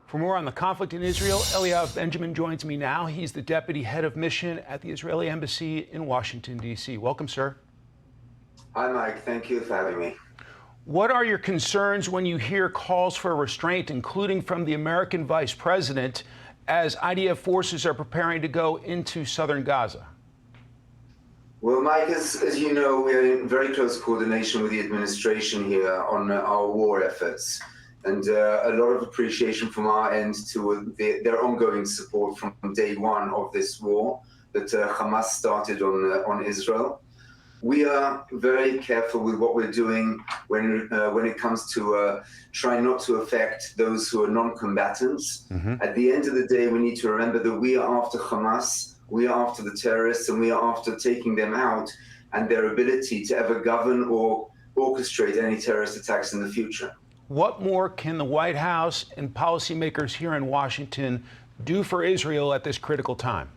For more on the conflict in Israel, Eliav Benjamin joins me now. He's the deputy head of mission at the Israeli embassy in Washington, D.C. Welcome, sir. Hi, Mike. Thank you for having me. What are your concerns when you hear calls for restraint, including from the American vice president, as IDF forces are preparing to go into southern Gaza? Well, Mike, as you know, we're in very close coordination with the administration here on our war efforts. And a lot of appreciation from our end to their ongoing support from day one of this war that Hamas started on Israel. We are very careful with what we're doing when it comes to trying not to affect those who are non-combatants. At the end of the day, we need to remember that we are after Hamas, we are after the terrorists, and we are after taking them out and their ability to ever govern or orchestrate any terrorist attacks in the future. What more can the White House and policymakers here in Washington do for Israel at this critical time?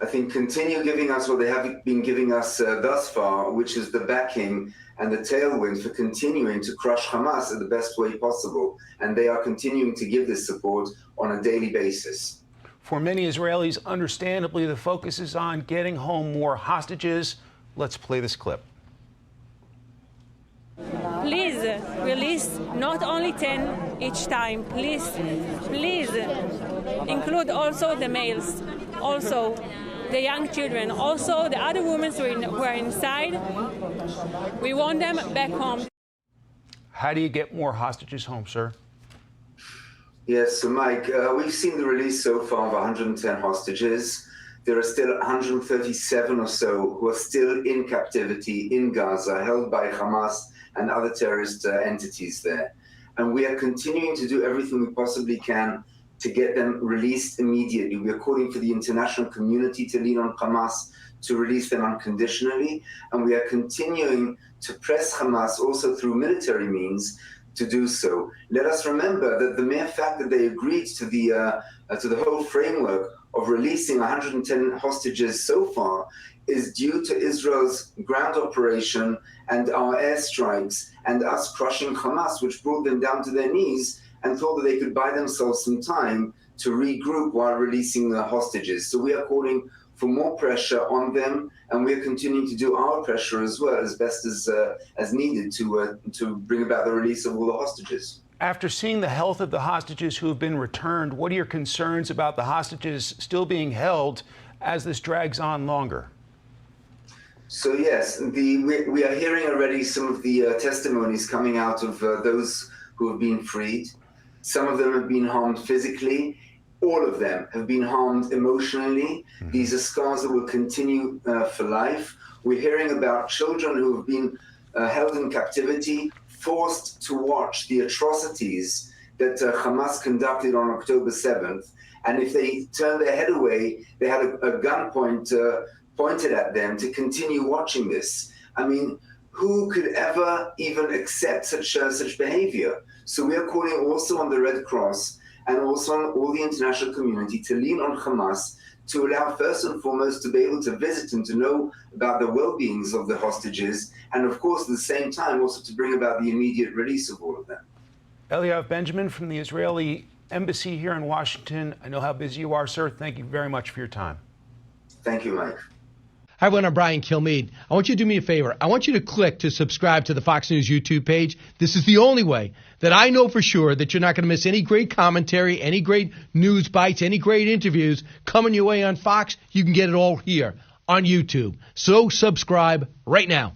I think continue giving us what they have been giving us thus far, which is the backing and the tailwind for continuing to crush Hamas in the best way possible. And they are continuing to give this support on a daily basis. For many Israelis, understandably, the focus is on getting home more hostages. Let's play this clip. Please release not only 10 each time. Please include also the males, also the young children, also the other women who are inside. We want them back home. How do you get more hostages home, sir? Yes, so Mike, we've seen the release so far of 110 hostages. There are still 137 or so who are still in captivity in Gaza, held by Hamas and other terrorist entities there. And we are continuing to do everything we possibly can to get them released immediately. We are calling for the international community to lean on Hamas to release them unconditionally. And we are continuing to press Hamas also through military means to do so. Let us remember that the mere fact that they agreed to the whole framework of releasing 110 hostages so far is due to Israel's ground operation and our airstrikes and us crushing Hamas, which brought them down to their knees and thought that they could buy themselves some time to regroup while releasing the hostages. So we are calling for more pressure on them, and we are continuing to do our pressure as well, as best as needed to bring about the release of all the hostages. After seeing the health of the hostages who have been returned, what are your concerns about the hostages still being held as this drags on longer? So yes, we are hearing already some of the testimonies coming out of those who have been freed. Some of them have been harmed physically. All of them have been harmed emotionally. These are scars that will continue for life. We're hearing about children who have been held in captivity, forced to watch the atrocities that Hamas conducted on October 7th. And if they turned their head away, they had a gun pointed at them to continue watching this. I mean, who could ever even accept such behavior? So we are calling also on the Red Cross and also on all the international community to lean on Hamas to allow first and foremost to be able to visit and to know about the well-beings of the hostages, and of course at the same time also to bring about the immediate release of all of them. Eliav Benjamin from the Israeli embassy here in Washington. I know how busy you are, sir. Thank you very much for your time. Thank you, Mike. Hi, everyone. I'm Brian Kilmeade. I want you to do me a favor. I want you to click to subscribe to the Fox News YouTube page. This is the only way that I know for sure that you're not going to miss any great commentary, any great news bites, any great interviews coming your way on Fox. You can get it all here on YouTube. So subscribe right now.